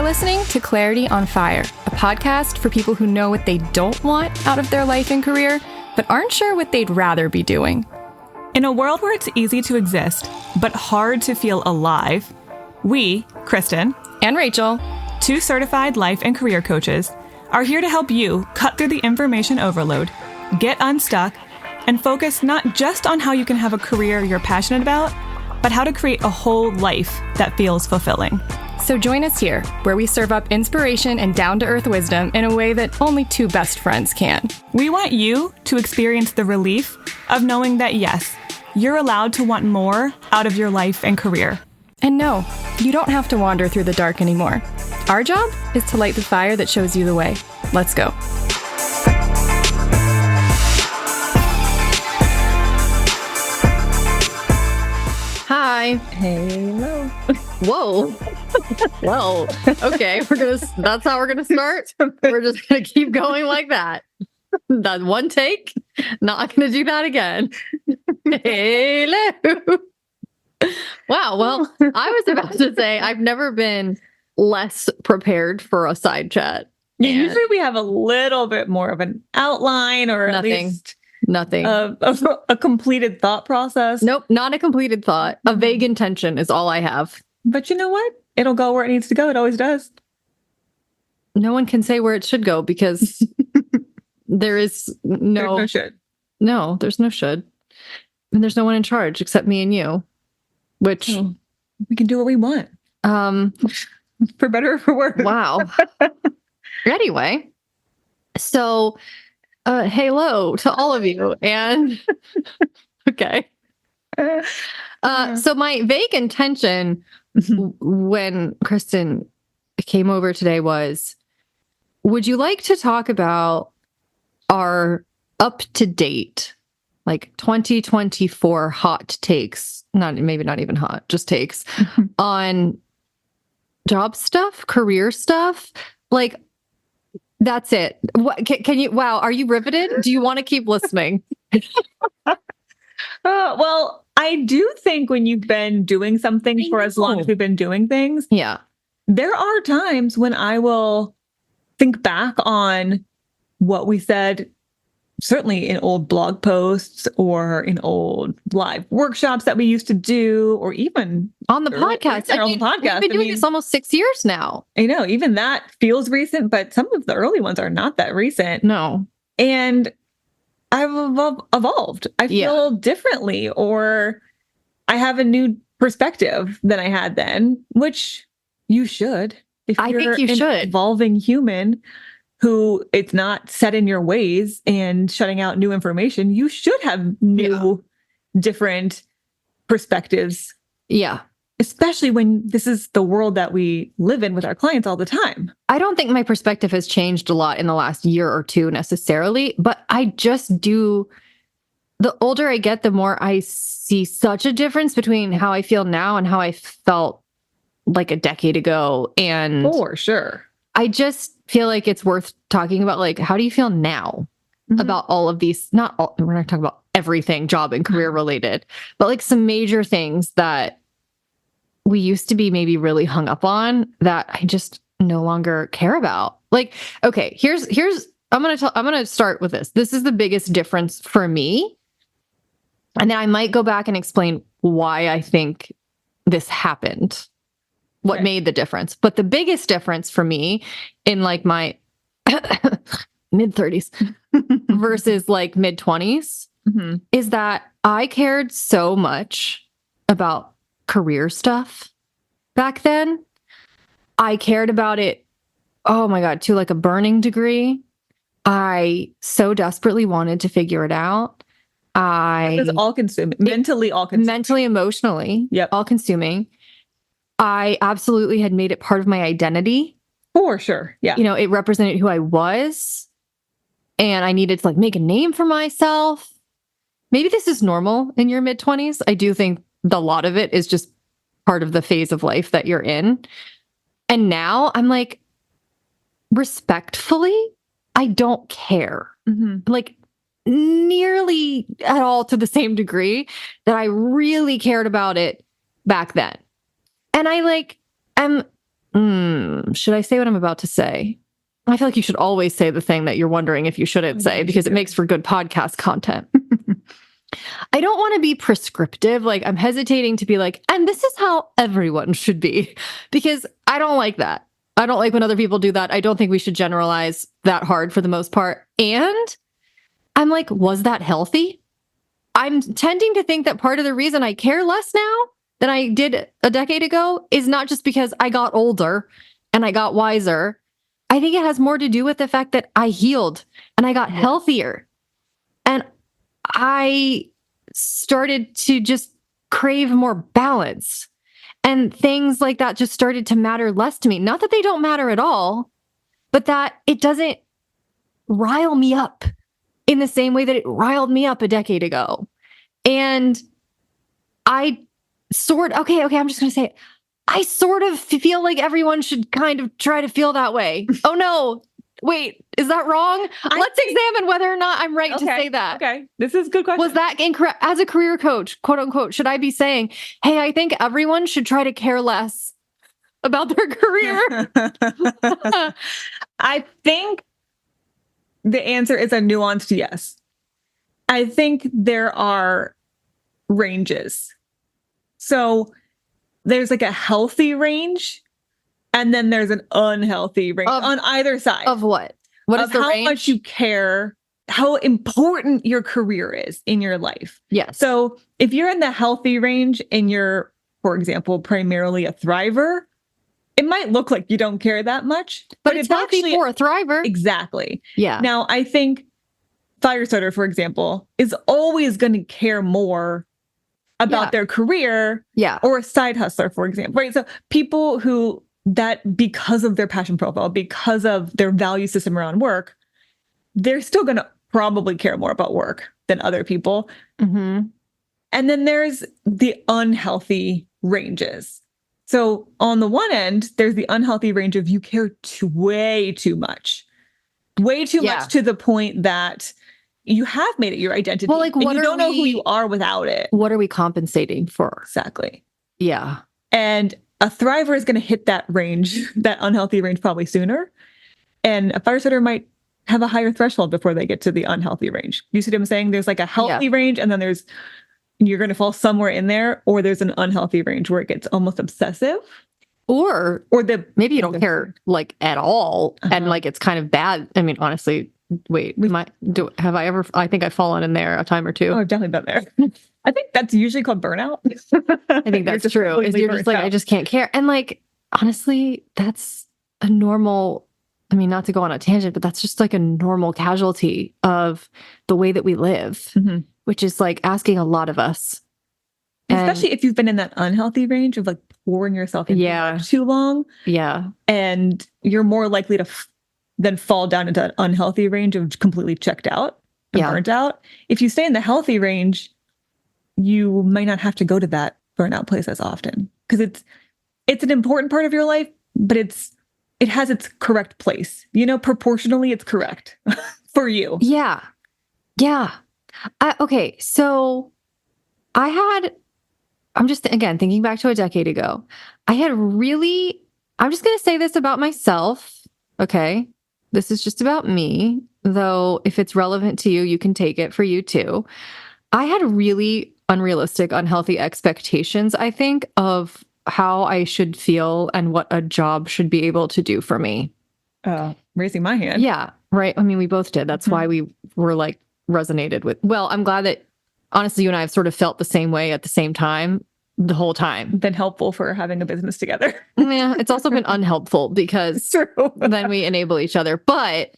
listening to Clarity on Fire, a podcast for people who know what they don't want out of their life and career, but aren't sure what they'd rather be doing. In a world where it's easy to exist, but hard to feel alive, we, Kristen and Rachel, two certified life and career coaches, are here to help you cut through the information overload, get unstuck, and focus not just on how you can have a career you're passionate about, but how to create a whole life that feels fulfilling. So join us here, where we serve up inspiration and down-to-earth wisdom in a way that only two best friends can. We want you to experience the relief of knowing that, yes, you're allowed to want more out of your life and career. And no, you don't have to wander through the dark anymore. Our job is to light the fire that shows you the way. Let's go. Hi. Hello. Whoa. Well, okay, that's how we're gonna start. We're just gonna keep going like that. That one take. Not gonna do that again. Hello. Wow. Well, I was about to say I've never been less prepared for a side chat. Yeah, usually we have a little bit more of an outline or at least nothing. A completed thought process. Nope, not a completed thought. A vague intention is all I have. But you know what? It'll go where it needs to go. It always does. No one can say where it should go because there's no should. No, there's no should. And there's no one in charge except me and you, which we can do what we want. For better or for worse. Wow. Anyway, so hello to all of you. And okay. So my vague intention when Kristen came over today was, would you like to talk about our up-to-date, like 2024 hot takes, maybe not even hot, just takes on job stuff, career stuff? Like, that's it. What can you, wow, are you riveted? Do you want to keep listening? Well, I do think when you've been doing something for as long as we've been doing things, there are times when I will think back on what we said, certainly in old blog posts or in old live workshops that we used to do, or even on the podcast. We've been doing this almost 6 years now. I know, even that feels recent, but some of the early ones are not that recent. No. And I've evolved. I feel differently, or I have a new perspective than I had then, which you should. I think you should. Evolving human who it's not set in your ways and shutting out new information, you should have new, different perspectives. Yeah. Especially when this is the world that we live in with our clients all the time. I don't think my perspective has changed a lot in the last year or two necessarily, but I just do. The older I get, the more I see such a difference between how I feel now and how I felt like a decade ago. And for sure, I just feel like it's worth talking about, like, how do you feel now about all of these? We're not talking about everything job and career related, but like some major things that we used to be maybe really hung up on that I just no longer care about. Like, okay, here's I'm going to start with this. This is the biggest difference for me. And then I might go back and explain why I think this happened, what made the difference. But the biggest difference for me in like my mid 30s versus like mid 20s is that I cared so much about career stuff back then. I cared about it, oh my God, to like a burning degree. I so desperately wanted to figure it out. It was all consuming, mentally all consuming. Mentally, emotionally, all consuming. I absolutely had made it part of my identity. For sure. Yeah. You know, it represented who I was. And I needed to like make a name for myself. Maybe this is normal in your mid 20s. I do think a lot of it is just part of the phase of life that you're in. And now I'm like, respectfully, I don't care. Like nearly at all to the same degree that I really cared about it back then. And I like am Should I say what I'm about to say? I feel like you should always say the thing that you're wondering if you shouldn't say, because it makes for good podcast content. I don't want to be prescriptive. Like, I'm hesitating to be like, and this is how everyone should be, because I don't like that. I don't like when other people do that. I don't think we should generalize that hard for the most part. And I'm like, was that healthy? I'm tending to think that part of the reason I care less now than I did a decade ago is not just because I got older and I got wiser. I think it has more to do with the fact that I healed and I got healthier. And I started to just crave more balance. And things like that just started to matter less to me. Not that they don't matter at all, but that it doesn't rile me up in the same way that it riled me up a decade ago. And I'm just going to say it. I sort of feel like everyone should kind of try to feel that way. Oh no, wait, is that wrong? Let's examine whether or not I'm right to say that. Okay, this is a good question. Was that incorrect? As a career coach, quote unquote, should I be saying, hey, I think everyone should try to care less about their career? I think the answer is a nuanced yes. I think there are ranges. So there's like a healthy range, and then there's an unhealthy range on either side. Of what? What is the range? How much you care, how important your career is in your life. Yes. So if you're in the healthy range and you're, for example, primarily a thriver, it might look like you don't care that much. But it's healthy for a thriver. Exactly. Yeah. Now, I think fire starter, for example, is always going to care more about their career, or a side hustler, for example, right? So people who that because of their passion profile, because of their value system around work, they're still going to probably care more about work than other people. Mm-hmm. And then there's the unhealthy ranges. So on the one end, there's the unhealthy range of you care way too much to the point that you have made it your identity. Well, like, and you don't know who you are without it. What are we compensating for? Exactly. Yeah. And a thriver is going to hit that range, that unhealthy range, probably sooner. And a fire starter might have a higher threshold before they get to the unhealthy range. You see what I'm saying? There's like a healthy range, and then you're going to fall somewhere in there, or there's an unhealthy range where it gets almost obsessive. Or maybe you don't care like at all. And like, it's kind of bad. I mean, honestly, wait, I think I've fallen in there a time or two. Oh, I've definitely been there. I think that's usually called burnout. I think that's true. You're just like, I just can't care. And like, honestly, that's a normal, I mean, not to go on a tangent, but that's just like a normal casualty of the way that we live, which is like asking a lot of us. Especially if you've been in that unhealthy range of like pouring yourself into too long. Yeah. And you're more likely to then fall down into an unhealthy range of completely checked out and burnt out. If you stay in the healthy range, you might not have to go to that burnout place as often, because it's an important part of your life, but it has its correct place. Proportionally, it's correct for you. Yeah. Yeah. Okay. So I'm just, again, thinking back to a decade ago, I'm just going to say this about myself. Okay. This is just about me, though. If it's relevant to you, you can take it for you too. I had really unrealistic, unhealthy expectations, I think, of how I should feel and what a job should be able to do for me. Raising my hand. Yeah. Right. I mean, we both did. That's why we were like resonated with. Well, I'm glad that honestly, you and I have sort of felt the same way at the same time the whole time. Been helpful for having a business together. Yeah, it's also been unhelpful because then we enable each other. But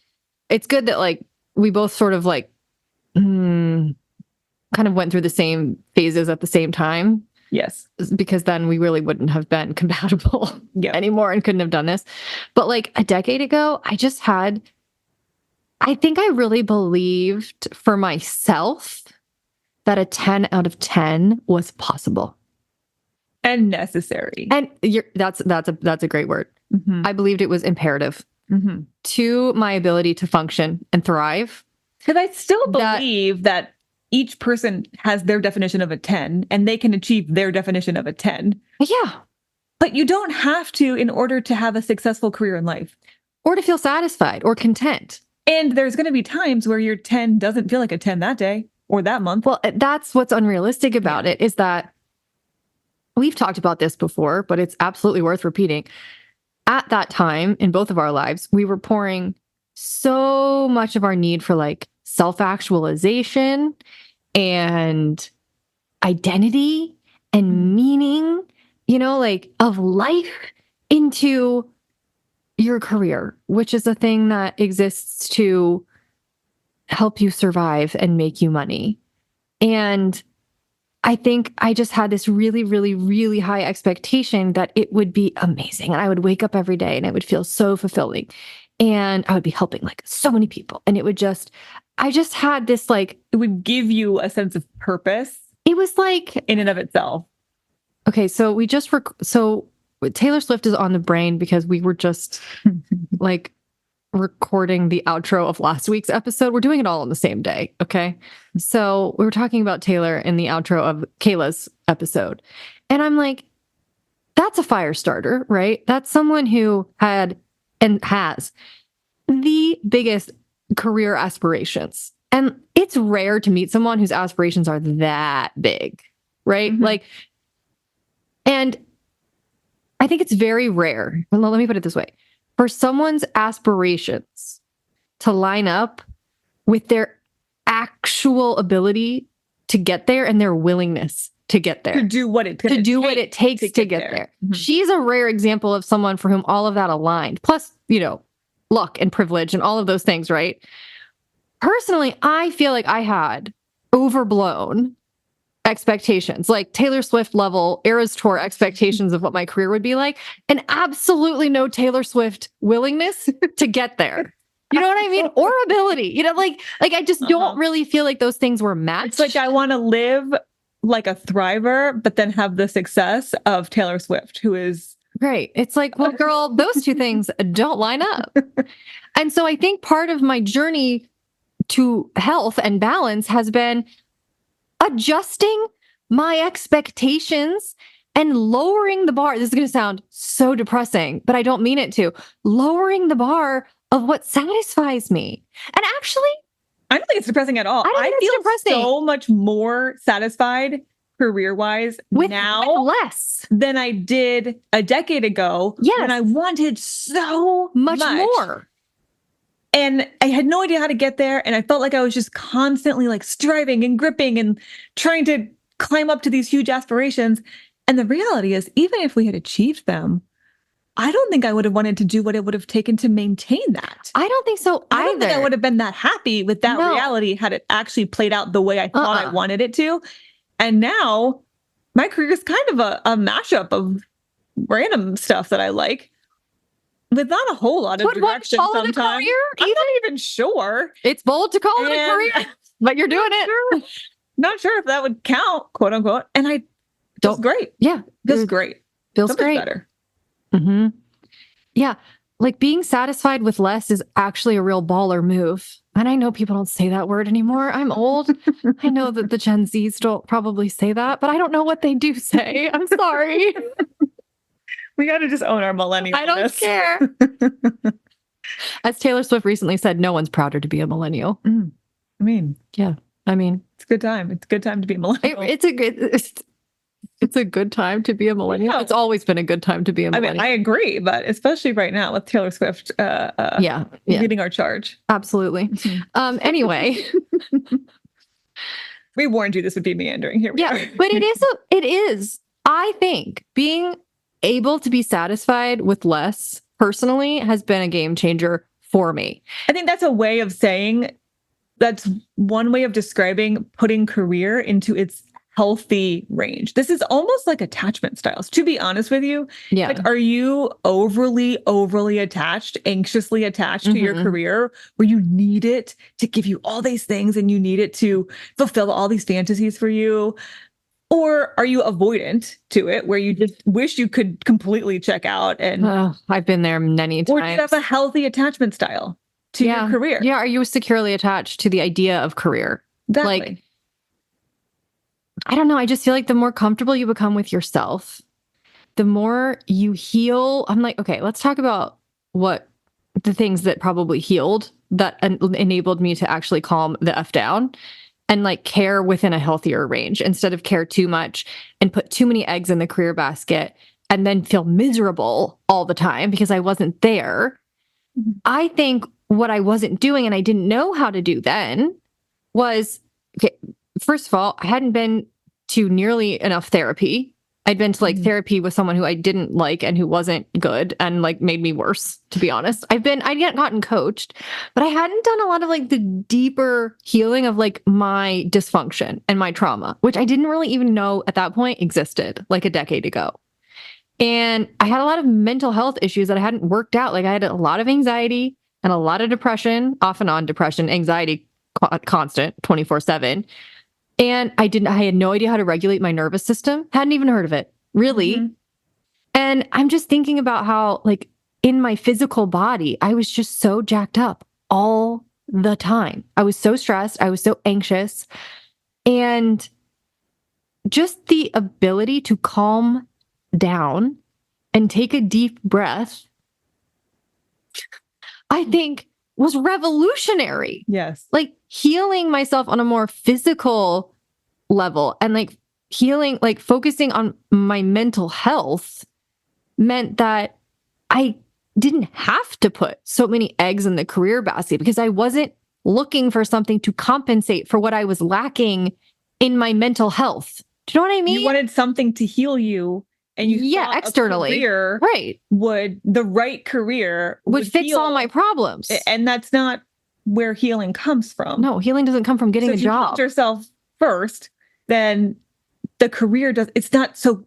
it's good that like we both sort of like kind of went through the same phases at the same time. Yes. Because then we really wouldn't have been compatible anymore and couldn't have done this. But like a decade ago, I think I really believed for myself that a 10 out of 10 was possible. And necessary. And that's a great word. Mm-hmm. I believed it was imperative to my ability to function and thrive. Because I still believe that each person has their definition of a 10 and they can achieve their definition of a 10. Yeah. But you don't have to in order to have a successful career in life. Or to feel satisfied or content. And there's going to be times where your 10 doesn't feel like a 10 that day or that month. Well, that's what's unrealistic about it, is that we've talked about this before, but it's absolutely worth repeating. At that time in both of our lives, we were pouring so much of our need for like self-actualization and identity and meaning, like of life into your career, which is a thing that exists to help you survive and make you money. And I think I just had this really, really, really high expectation that it would be amazing. And I would wake up every day and it would feel so fulfilling. And I would be helping like so many people. And I just had this like... It would give you a sense of purpose. It was like... In and of itself. Okay, so so Taylor Swift is on the brain because we were just like recording the outro of last week's episode. We're doing it all on the same day, okay? So we were talking about Taylor in the outro of Kayla's episode. And I'm like, that's a fire starter, right? That's someone who had and has the biggest career aspirations. And it's rare to meet someone whose aspirations are that big, right? Mm-hmm. Like, and I think it's very rare. Well, let me put it this way. For someone's aspirations to line up with their actual ability to get there and their willingness to get there. To do what it takes to get there. Mm-hmm. She's a rare example of someone for whom all of that aligned. Plus, luck and privilege and all of those things, right? Personally, I feel like I had overblown expectations, like Taylor Swift level Eras Tour expectations of what my career would be like, and absolutely no Taylor Swift willingness to get there. You know what I mean? Or ability. Like I just don't really feel like those things were matched. It's like I want to live like a thriver, but then have the success of Taylor Swift, who is great. It's like, well, girl, those two things don't line up. And so I think part of my journey to health and balance has been adjusting my expectations and lowering the bar. This is going to sound so depressing, but I don't mean it to. Lowering the bar of what satisfies me. And actually, I don't think it's depressing at all. I feel so much more satisfied career-wise now with less than I did a decade ago. Yes. When I wanted so much more. And I had no idea how to get there. And I felt like I was just constantly like striving and gripping and trying to climb up to these huge aspirations. And the reality is, even if we had achieved them, I don't think I would have wanted to do what it would have taken to maintain that. I don't think so either. I don't think I would have been that happy with that reality had it actually played out the way I thought I wanted it to. And now my career is kind of a mashup of random stuff that I like. With not a whole lot of direction sometimes. I'm not even sure. It's bold to call it a career, but you're doing it. Not sure if that would count, quote unquote. And I feels great. Yeah. Feels great. Feels great. Better. Mm-hmm. Yeah. Like being satisfied with less is actually a real baller move. And I know people don't say that word anymore. I'm old. I know that the Gen Zs don't probably say that, but I don't know what they do say. I'm sorry. We got to just own our millennial. I don't care. As Taylor Swift recently said, no one's prouder to be a millennial. I mean, yeah. I mean, it's a good time. It's a good time to be a millennial. It's a good time to be a millennial. Yeah. It's always been a good time to be a millennial. I mean, I agree, but especially right now with Taylor Swift leading our charge. Absolutely. Anyway. We warned you this would be meandering here. But it is. I think being able to be satisfied with less personally has been a game changer for me. I think that's a way of saying, that's one way of describing putting career into its healthy range. This is almost like attachment styles, to be honest with you. Yeah. Like, are you overly attached, anxiously attached to your career, where you need it to give you all these things and you need it to fulfill all these fantasies for you? Or are you avoidant to it, where you just wish you could completely check out? And I've been there many times. Or do you have a healthy attachment style to your career? Yeah. Are you securely attached to the idea of career? Exactly. Like, I don't know. I just feel like the more comfortable you become with yourself, the more you heal, I'm like, okay, let's talk about what the things that probably healed that enabled me to actually calm the F down and like care within a healthier range instead of care too much and put too many eggs in the career basket and then feel miserable all the time because I wasn't there. I think what I wasn't doing and I didn't know how to do then was, okay, first of all, I hadn't been to nearly enough therapy. I'd been to like therapy with someone who I didn't like and who wasn't good and like made me worse, to be honest. I'd gotten coached, but I hadn't done a lot of like the deeper healing of like my dysfunction and my trauma, which I didn't really even know at that point existed like a decade ago. And I had a lot of mental health issues that I hadn't worked out. Like I had a lot of anxiety and a lot of depression, off and on depression, anxiety, constant 24/7. And I had no idea how to regulate my nervous system. Hadn't even heard of it, really. Mm-hmm. And I'm just thinking about how, like, in my physical body, I was just so jacked up all the time. I was so stressed. I was so anxious. And just the ability to calm down and take a deep breath, I think was revolutionary. Yes. Like healing myself on a more physical level and like healing, like focusing on my mental health meant that I didn't have to put so many eggs in the career basket because I wasn't looking for something to compensate for what I was lacking in my mental health. Do you know what I mean? You wanted something to heal you. And you thought externally, career right? The right career would fix all my problems, and that's not where healing comes from. No, healing doesn't come from getting a job. If you healed yourself first, then the career does. It's not so.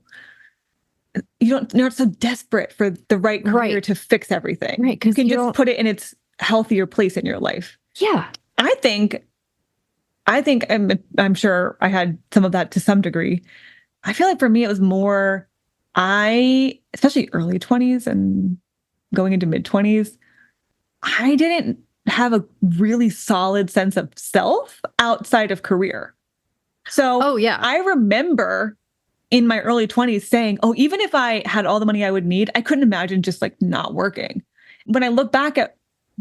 You're not so desperate for the right career to fix everything, right? Because you can just put it in its healthier place in your life. Yeah, I think. I'm sure I had some of that to some degree. I feel like for me, it was more. Especially early 20s and going into mid 20s, I didn't have a really solid sense of self outside of career. So I remember in my early 20s saying, oh, even if I had all the money I would need, I couldn't imagine just like not working. When I look back at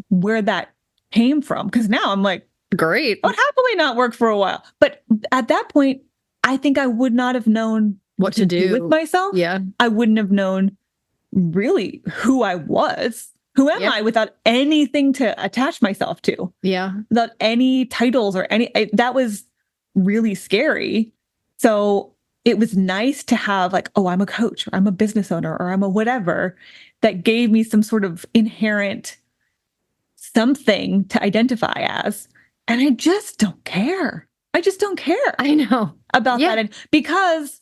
where that came from, because now I'm like, great, I would happily not work for a while. But at that point, I think I would not have known what to do with myself. Yeah. I wouldn't have known really who I was. Who am I without anything to attach myself to? Yeah. Without any titles or that was really scary. So it was nice to have like, oh, I'm a coach or I'm a business owner or I'm a whatever that gave me some sort of inherent something to identify as. And I just don't care. I just don't care. I know about that. And because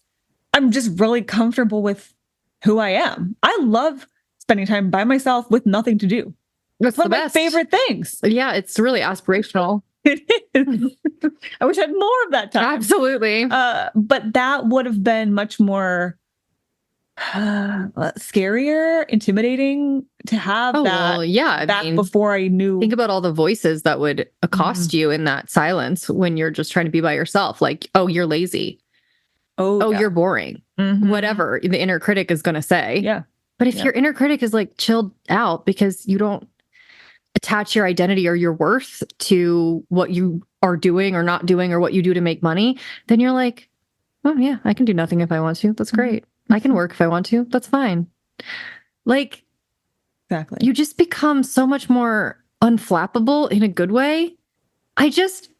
I'm just really comfortable with who I am. I love spending time by myself with nothing to do. That's one of my favorite things. Yeah, it's really aspirational. It is. I wish I had more of that time. Absolutely. But that would have been much more scarier, intimidating to have that. Well, yeah. I mean, before I knew. Think about all the voices that would accost you in that silence when you're just trying to be by yourself. Like, oh, you're lazy. Oh, you're boring. Mm-hmm. Whatever the inner critic is going to say. Yeah. But if your inner critic is like chilled out because you don't attach your identity or your worth to what you are doing or not doing or what you do to make money, then you're like, oh yeah, I can do nothing if I want to. That's great. I can work if I want to. That's fine. Like, exactly. You just become so much more unflappable in a good way.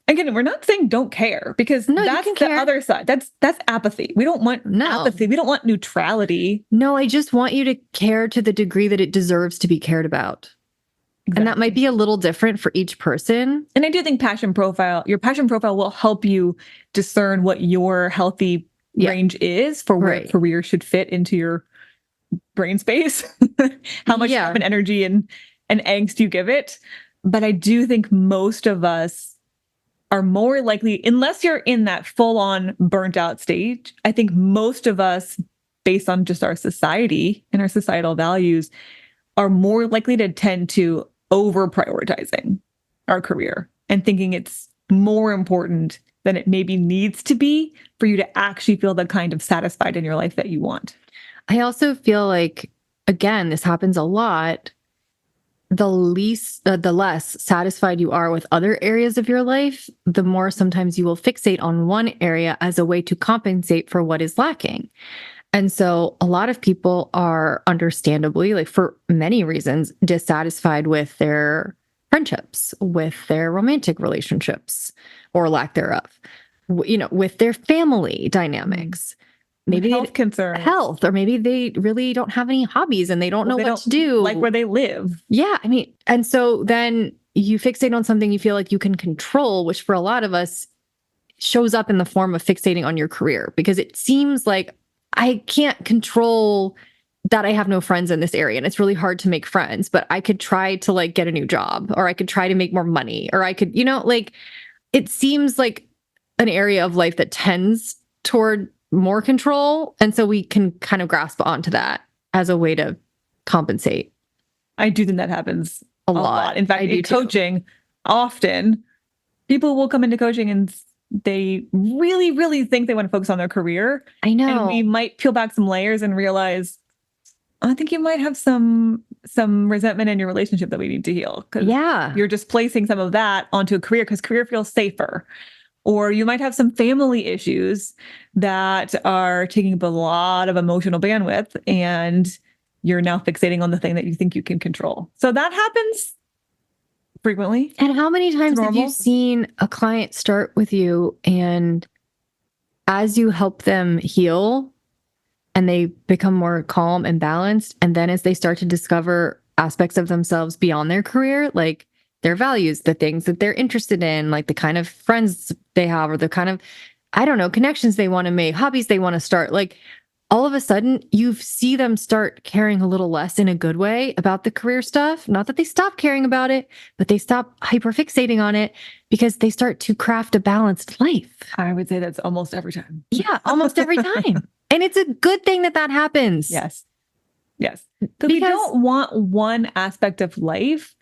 Again, we're not saying don't care because that's the other side. That's apathy. We don't want apathy. We don't want neutrality. No, I just want you to care to the degree that it deserves to be cared about. Exactly. And that might be a little different for each person. And I do think your passion profile will help you discern what your healthy range is for where career should fit into your brain space. How much time and energy and angst you give it. But I do think most of us are more likely, unless you're in that full-on burnt out stage, I think most of us, based on just our society and our societal values, are more likely to tend to over-prioritizing our career and thinking it's more important than it maybe needs to be for you to actually feel the kind of satisfied in your life that you want. I also feel like, again, this happens a lot. The less satisfied you are with other areas of your life, the more sometimes you will fixate on one area as a way to compensate for what is lacking. And so a lot of people are understandably, like for many reasons, dissatisfied with their friendships, with their romantic relationships or lack thereof, with their family dynamics. Maybe health concerns, or maybe they really don't have any hobbies and they don't know what to do. Like where they live. Yeah. I mean, and so then you fixate on something you feel like you can control, which for a lot of us shows up in the form of fixating on your career, because it seems like I can't control that I have no friends in this area and it's really hard to make friends, but I could try to like get a new job, or I could try to make more money, or I could, like it seems like an area of life that tends toward more control. And so we can kind of grasp onto that as a way to compensate. I do think that happens a lot. In fact, in coaching, often people will come into coaching and they really, really think they want to focus on their career. I know. And we might peel back some layers and realize, I think you might have some resentment in your relationship that we need to heal. Yeah. You're just placing some of that onto a career because career feels safer. Or you might have some family issues that are taking up a lot of emotional bandwidth, and you're now fixating on the thing that you think you can control. So that happens frequently. And how many times have you seen a client start with you, and as you help them heal and they become more calm and balanced, and then as they start to discover aspects of themselves beyond their career, like their values, the things that they're interested in, like the kind of friends they have, or the kind of, I don't know, connections they want to make, hobbies they want to start, like all of a sudden you see them start caring a little less in a good way about the career stuff. Not that they stop caring about it, but they stop hyperfixating on it because they start to craft a balanced life. I would say that's almost every time. Yeah, almost every time. And it's a good thing that happens. Yes. Yes. Because we don't want one aspect of life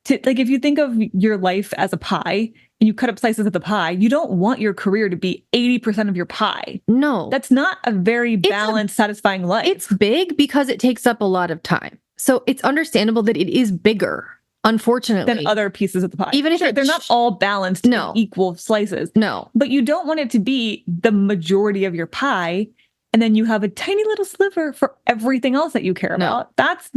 to, like, if you think of your life as a pie and you cut up slices of the pie, you don't want your career to be 80% of your pie. No. That's not a very balanced, satisfying life. It's big because it takes up a lot of time. So it's understandable that it is bigger, unfortunately, than other pieces of the pie. Even if they're not all balanced in equal slices. No. But you don't want it to be the majority of your pie, and then you have a tiny little sliver for everything else that you care about. That's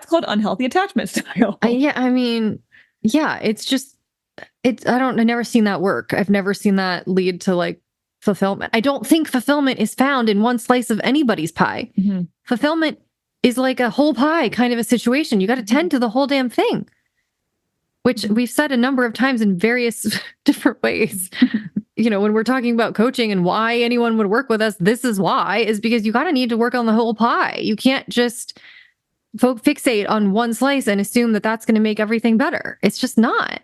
called unhealthy attachment style. It's just, I've never seen that work. I've never seen that lead to like fulfillment. I don't think fulfillment is found in one slice of anybody's pie. Mm-hmm. Fulfillment is like a whole pie kind of a situation. You got to tend to the whole damn thing, which we've said a number of times in various different ways. When we're talking about coaching and why anyone would work with us, this is why, is because you got to need to work on the whole pie. You can't just fixate on one slice and assume that that's going to make everything better. It's just not.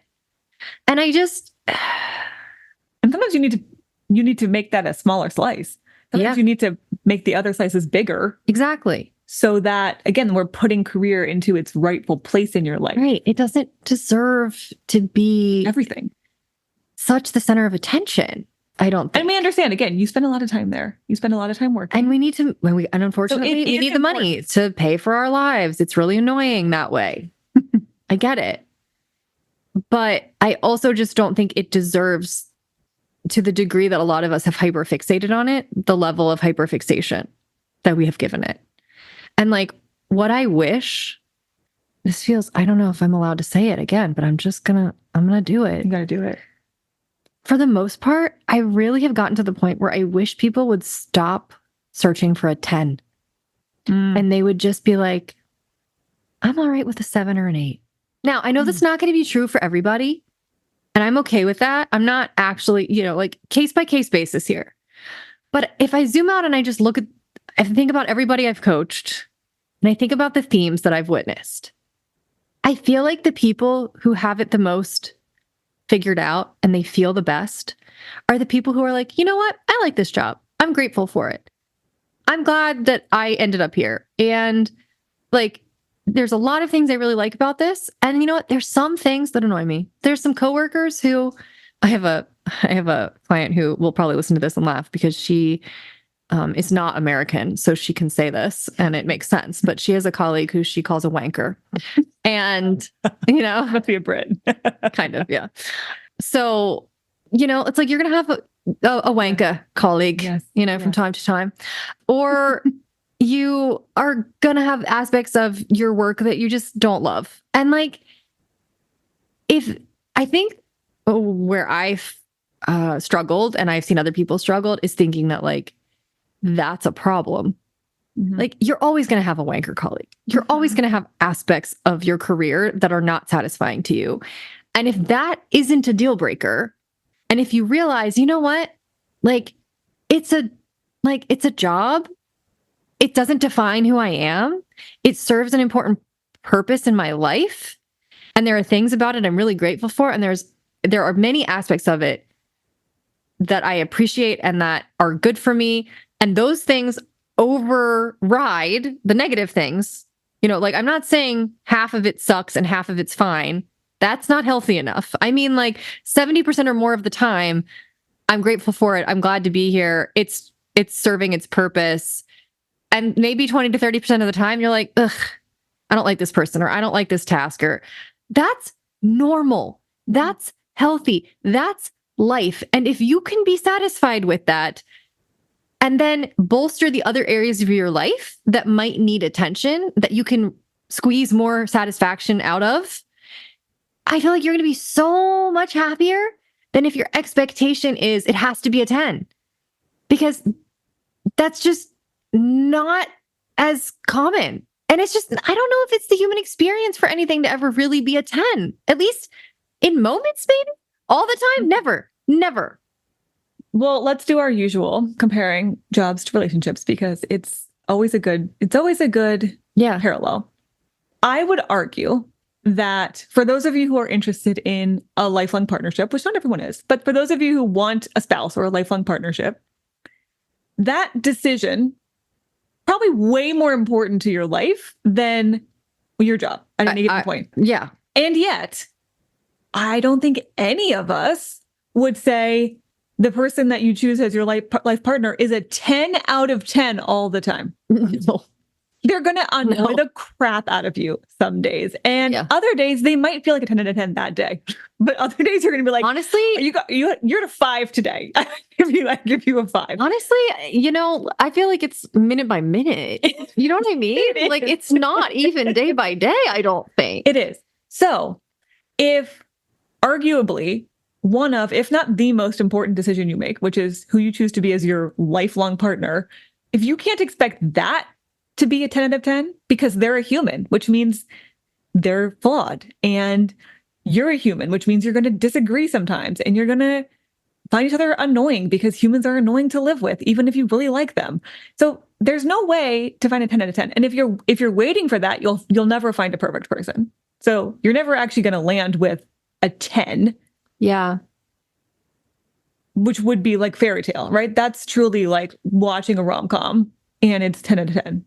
And and sometimes you need to make that a smaller slice. Sometimes you need to make the other slices bigger. Exactly. So that, again, we're putting career into its rightful place in your life. Right. It doesn't deserve to be everything. Such the center of attention, I don't think. And we understand, again, you spend a lot of time there. You spend a lot of time working. And we need to, and unfortunately, we need the money to pay for our lives. It's really annoying that way. I get it. But I also just don't think it deserves, to the degree that a lot of us have hyperfixated on it, the level of hyperfixation that we have given it. And like, what I wish, this feels, I don't know if I'm allowed to say it again, but I'm going to do it. You got to do it. For the most part, I really have gotten to the point where I wish people would stop searching for a 10. And they would just be like, I'm all right with a 7 or an 8. Now, I know that's not going to be true for everybody, and I'm okay with that. I'm not actually, like case by case basis here. But if I zoom out and I just I think about everybody I've coached, and I think about the themes that I've witnessed, I feel like the people who have it the most figured out and they feel the best are the people who are like, you know what? I like this job. I'm grateful for it. I'm glad that I ended up here. And like, there's a lot of things I really like about this. And you know what? There's some things that annoy me. There's some coworkers who I have a client who will probably listen to this and laugh because she is not American, so she can say this and it makes sense. But she has a colleague who she calls a wanker. And, must be a Brit. Kind of, yeah. So, it's like you're going to have a wanker colleague, from time to time. Or you are going to have aspects of your work that you just don't love. And like, I think where I've struggled and I've seen other people struggled is thinking that like, that's a problem. Mm-hmm. Like you're always going to have a wanker colleague. You're always going to have aspects of your career that are not satisfying to you. And if that isn't a deal breaker, and if you realize, you know what, like it's a job. It doesn't define who I am. It serves an important purpose in my life. And there are things about it I'm really grateful for. And there are many aspects of it that I appreciate and that are good for me. And those things override the negative things. Like I'm not saying half of it sucks and half of it's fine. That's not healthy enough. I mean, like 70% or more of the time, I'm grateful for it. I'm glad to be here. It's serving its purpose. And maybe 20 to 30% of the time, you're like, ugh, I don't like this person, or I don't like this task, or that's normal. That's healthy. That's life. And if you can be satisfied with that, and then bolster the other areas of your life that might need attention, that you can squeeze more satisfaction out of, I feel like you're going to be so much happier than if your expectation is it has to be a 10. Because that's just not as common. And it's just, I don't know if it's the human experience for anything to ever really be a 10. At least in moments, maybe. All the time? Never. Well, let's do our usual comparing jobs to relationships, because it's always a good parallel. I would argue that for those of you who are interested in a lifelong partnership, which not everyone is, but for those of you who want a spouse or a lifelong partnership, that decision probably way more important to your life than your job at any given point. Yeah. And yet, I don't think any of us would say the person that you choose as your life partner is a 10 out of 10 all the time. No. They're going to annoy the crap out of you some days. And other days, they might feel like a 10 out of 10 that day. But other days, you're going to be like, honestly, you're at a 5 today. I give you a 5. Honestly, I feel like it's minute by minute. You know what I mean? It's not even day by day, I don't think. It is. So if arguably one of, if not the most important decision you make, which is who you choose to be as your lifelong partner, if you can't expect that to be a 10 out of 10 because they're a human, which means they're flawed, and you're a human, which means you're going to disagree sometimes, and you're going to find each other annoying because humans are annoying to live with, even if you really like them. So there's no way to find a 10 out of 10. And if you're waiting for that, you'll never find a perfect person. So you're never actually going to land with a 10. Yeah. Which would be like fairy tale, right? That's truly like watching a rom-com and it's 10 out of 10.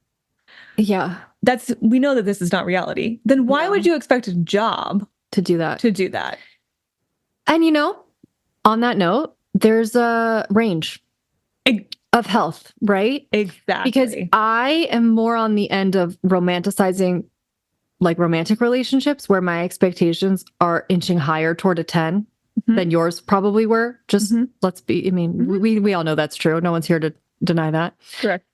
Yeah. We know that this is not reality. Then why would you expect a job to do that? And on that note, there's a range of health, right? Exactly. Because I am more on the end of romanticizing like romantic relationships where my expectations are inching higher toward a 10 than yours probably were. Just we all know that's true. No one's here to deny that. Correct.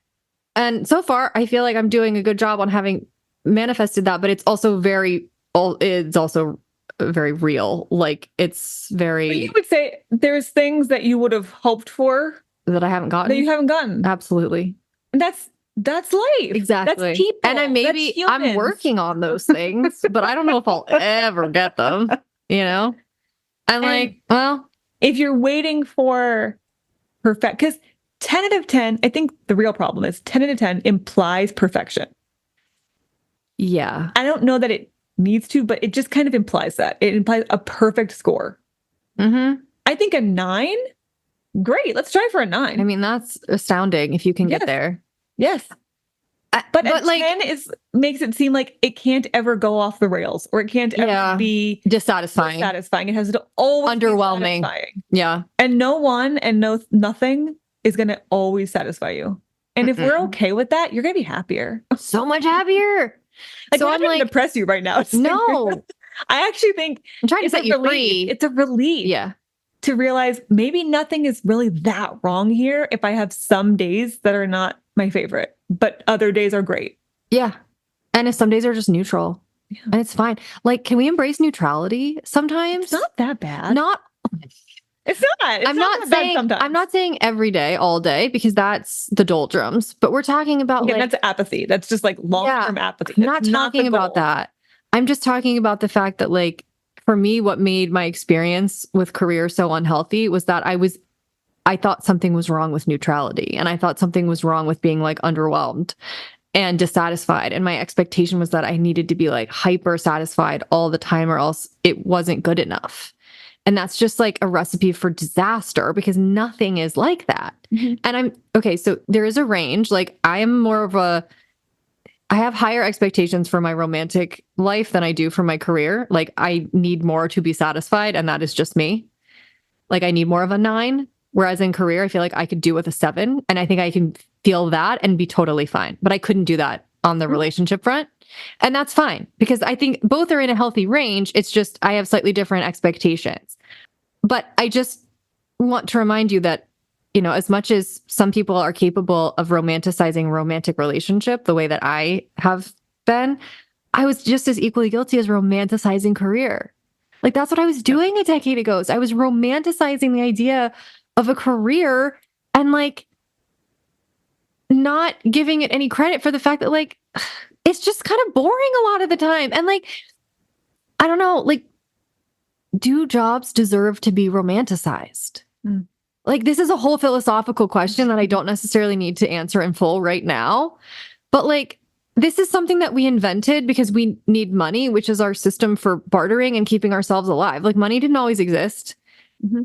And so far, I feel like I'm doing a good job on having manifested that, but it's also very real. Like it's very. But you would say there's things that you would have hoped for that I haven't gotten. That you haven't gotten. Absolutely. That's life. Exactly. That's people. And I'm working on those things, but I don't know if I'll ever get them. I'm like, well, if you're waiting for perfect, because 10 out of 10, I think the real problem is 10 out of 10 implies perfection. Yeah. I don't know that it needs to, but it just kind of implies that. It implies a perfect score. Mm-hmm. I think a 9, great. Let's try for a 9. I mean, that's astounding if you can get there. Yes. But a 10 makes it seem like it can't ever go off the rails, or it can't ever be dissatisfying. It has to always underwhelming. be satisfying. Yeah. And no one and nothing is going to always satisfy you. And if we're okay with that, you're going to be happier. So much happier. Like, so I'm trying to depress you right now. No. I actually think I'm trying to set you free. It's a relief. Yeah. To realize maybe nothing is really that wrong here if I have some days that are not my favorite, but other days are great. Yeah. And if some days are just neutral. Yeah. And it's fine. Like, can we embrace neutrality sometimes? It's not that bad. It's not. I'm not saying every day, all day, because that's the doldrums. But we're talking about that's apathy. That's just like long-term apathy. I'm not talking about that. I'm just talking about the fact that, like, for me, what made my experience with career so unhealthy was that I thought something was wrong with neutrality, and I thought something was wrong with being like underwhelmed and dissatisfied. And my expectation was that I needed to be like hyper satisfied all the time, or else it wasn't good enough. And that's just like a recipe for disaster, because nothing is like that. Mm-hmm. And so there is a range. Like, I have higher expectations for my romantic life than I do for my career. Like, I need more to be satisfied, and that is just me. Like, I need more of a 9, whereas in career, I feel like I could do with a 7, and I think I can feel that and be totally fine. But I couldn't do that on the relationship front, and that's fine, because I think both are in a healthy range. It's just I have slightly different expectations. But I just want to remind you that, you know, as much as some people are capable of romanticizing romantic relationship the way that I have been, I was just as equally guilty as romanticizing career. Like, that's what I was doing a decade ago. So I was romanticizing the idea of a career and, like, not giving it any credit for the fact that, like, it's just kind of boring a lot of the time. And, like, I don't know, like, do jobs deserve to be romanticized? Like, this is a whole philosophical question that I don't necessarily need to answer in full right now. But, like, this is something that we invented because we need money, which is our system for bartering and keeping ourselves alive. Like, money didn't always exist. Mm-hmm.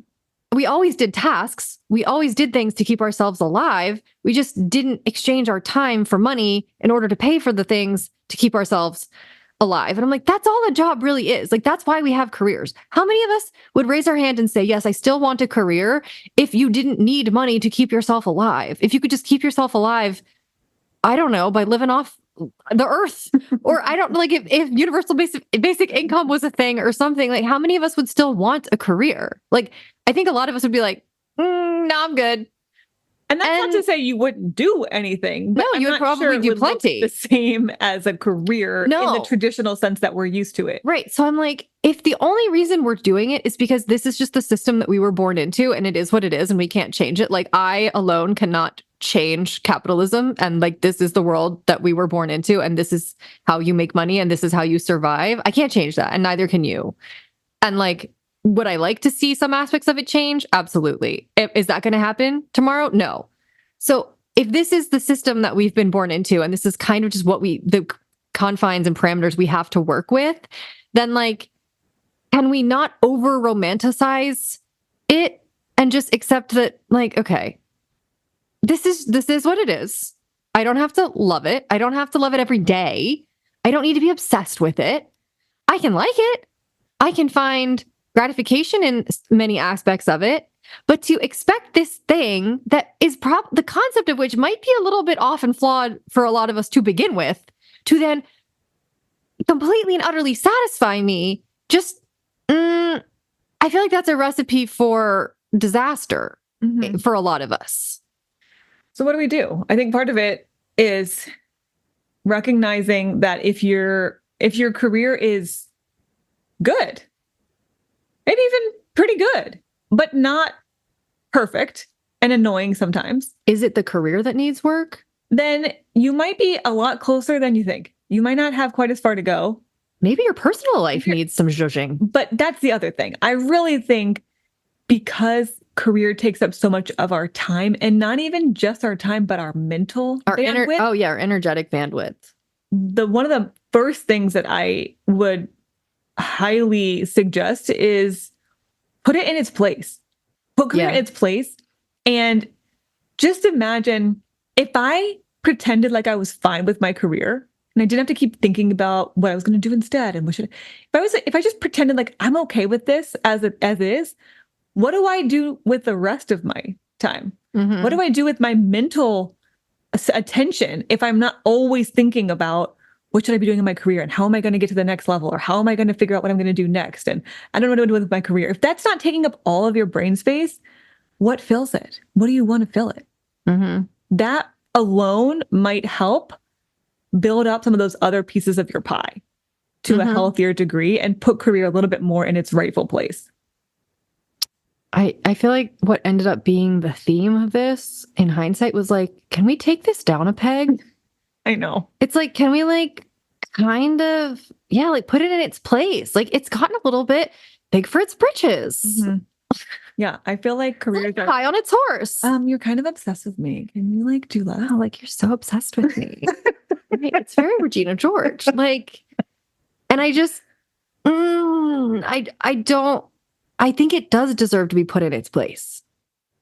We always did tasks. We always did things to keep ourselves alive. We just didn't exchange our time for money in order to pay for the things to keep ourselves alive. And I'm like, that's all a job really is. Like, that's why we have careers. How many of us would raise our hand and say, yes, I still want a career if you didn't need money to keep yourself alive? If you could just keep yourself alive, I don't know, by living off the earth, or I don't like if universal basic income was a thing or something, like, how many of us would still want a career? Like, I think a lot of us would be like, no, I'm good. And that's not to say you wouldn't do anything. But no, you would probably do plenty. The same as a career in the traditional sense that we're used to it. Right. So I'm like, if the only reason we're doing it is because this is just the system that we were born into, and it is what it is, and we can't change it. Like, I alone cannot change capitalism. And, like, this is the world that we were born into, and this is how you make money, and this is how you survive. I can't change that, and neither can you. And, like, would I like to see some aspects of it change? Absolutely. Is that going to happen tomorrow? No. So if this is the system that we've been born into, and this is kind of just what the confines and parameters we have to work with, then, like, can we not over romanticize it and just accept that, like, okay, this is what it is. I don't have to love it. I don't have to love it every day. I don't need to be obsessed with it. I can like it. I can find gratification in many aspects of it, but to expect this thing that is the concept of which might be a little bit off and flawed for a lot of us to begin with, to then completely and utterly satisfy me, just, I feel like that's a recipe for disaster for a lot of us. So what do we do? I think part of it is recognizing that if your career is good, maybe even pretty good, but not perfect and annoying sometimes. Is it the career that needs work? Then you might be a lot closer than you think. You might not have quite as far to go. Maybe your personal life needs some zhuzhing. But that's the other thing. I really think because career takes up so much of our time, and not even just our time, but our mental bandwidth. Our energetic bandwidth. One of the first things that I would highly suggest is put it in its place. Put career in its place. And just imagine if I pretended like I was fine with my career and I didn't have to keep thinking about what I was going to do instead. And if I just pretended like I'm okay with this as it is, what do I do with the rest of my time? What do I do with my mental attention if I'm not always thinking about what should I be doing in my career and how am I going to get to the next level, or how am I going to figure out what I'm going to do next? And I don't know what to do with my career. If that's not taking up all of your brain space, what fills it? What do you want to fill it? That alone might help build up some of those other pieces of your pie to a healthier degree and put career a little bit more in its rightful place. I feel like what ended up being the theme of this in hindsight was like, can we take this down a peg? I know. It's like, can we like kind of, like put it in its place? Like it's gotten a little bit big for its britches. Yeah, I feel like careers are high on its horse. You're kind of obsessed with me. Can you like do that? Oh, like you're so obsessed with me. Right? It's very Regina George. Like, and I just, I think it does deserve to be put in its place.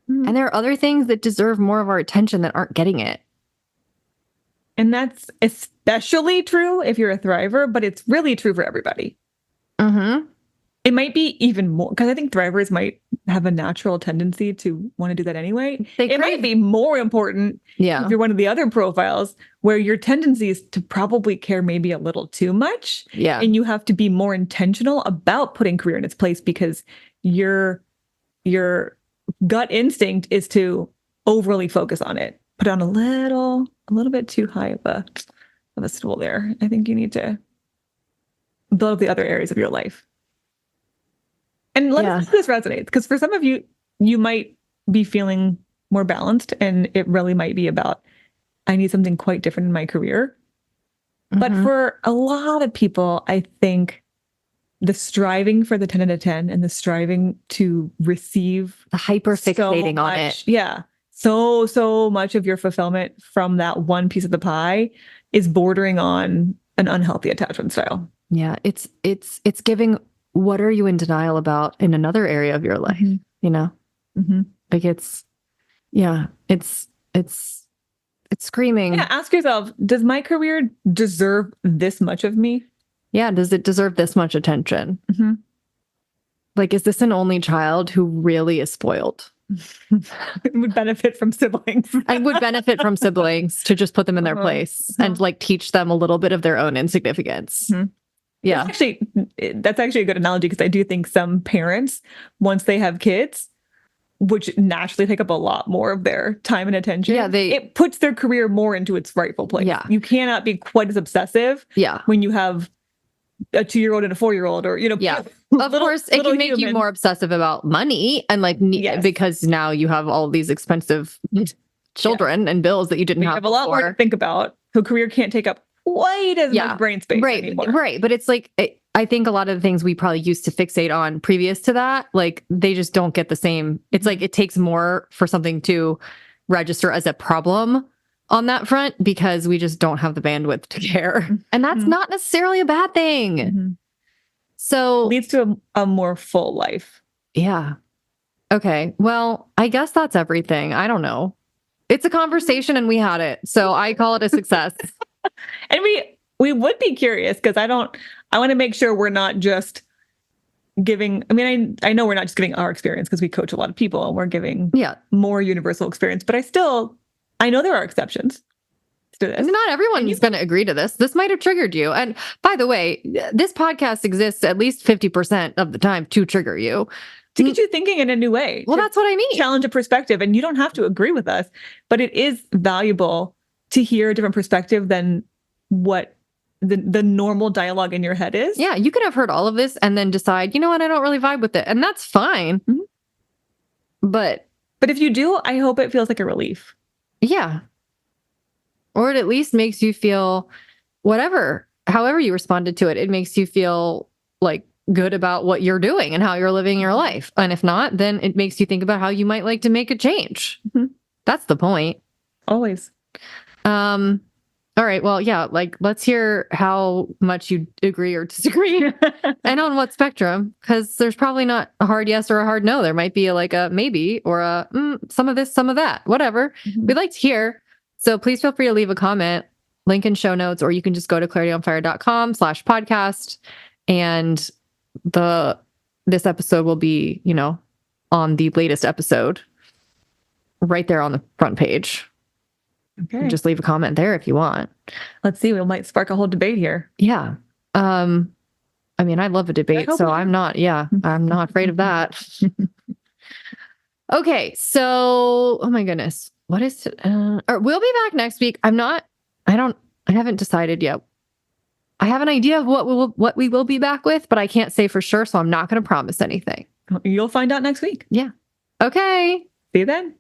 And there are other things that deserve more of our attention that aren't getting it. And that's especially true if you're a thriver, but it's really true for everybody. It might be even more, because I think thrivers might have a natural tendency to want to do that anyway. It might be more important if you're one of the other profiles where your tendency is to probably care maybe a little too much. And you have to be more intentional about putting career in its place, because your gut instinct is to overly focus on it. Put on a little bit too high of a stool there. I think you need to build up the other areas of your life. And let us know if this resonates, because for some of you, you might be feeling more balanced, and it really might be about, I need something quite different in my career. But for a lot of people, I think the striving for the 10 out of 10 and the striving to receive the hyper fixating on it. Yeah. So much of your fulfillment from that one piece of the pie is bordering on an unhealthy attachment style. Yeah. It's giving, what are you in denial about in another area of your life? You know, like it's screaming. Yeah. Ask yourself, does my career deserve this much of me? Yeah. Does it deserve this much attention? Like, is this an only child who really is spoiled? Would benefit from siblings. I would benefit from siblings to just put them in their place and like teach them a little bit of their own insignificance. Yeah. That's actually a good analogy, because I do think some parents, once they have kids, which naturally take up a lot more of their time and attention, it puts their career more into its rightful place. Yeah. You cannot be quite as obsessive when you have a 2-year-old and a 4-year-old, or, of course, it can make you more obsessive about money and like, because now you have all these expensive children and bills that you didn't have a lot more to think about. So career can't take up quite as much brain space anymore. Right. But it's like, I think a lot of the things we probably used to fixate on previous to that, like they just don't get the same. It's like, it takes more for something to register as a problem on that front, because we just don't have the bandwidth to care. And that's not necessarily a bad thing. So it leads to a more full life. Yeah. Okay. Well, I guess that's everything. I don't know. It's a conversation and we had it. So I call it a success. And we would be curious, because I want to make sure we're not just giving, I know we're not just giving our experience, because we coach a lot of people and we're giving more universal experience, but I know there are exceptions to this. Not everyone is going to agree to this. This might have triggered you. And by the way, this podcast exists at least 50% of the time to trigger you. To get you thinking in a new way. Well, that's what I mean. Challenge a perspective. And you don't have to agree with us, but it is valuable to hear a different perspective than what the normal dialogue in your head is. Yeah, you could have heard all of this and then decide, you know what, I don't really vibe with it. And that's fine. But if you do, I hope it feels like a relief. Yeah. Or it at least makes you feel however you responded to it, it makes you feel like good about what you're doing and how you're living your life. And if not, then it makes you think about how you might like to make a change. That's the point. Always. All right. Well, yeah, like let's hear how much you agree or disagree and on what spectrum, because there's probably not a hard yes or a hard no. There might be like a maybe or a some of this, some of that, whatever. We'd like to hear. So please feel free to leave a comment, link in show notes, or you can just go to clarityonfire.com/podcast. And this episode will be, on the latest episode. right there on the front page. Okay. Just leave a comment there if you want. Let's see. We might spark a whole debate here. Yeah. I mean, I love a debate, so I'm not afraid of that. Okay. So, oh my goodness. What is it? We'll be back next week. I haven't decided yet. I have an idea of what we will be back with, but I can't say for sure. So I'm not going to promise anything. You'll find out next week. Yeah. Okay. See you then.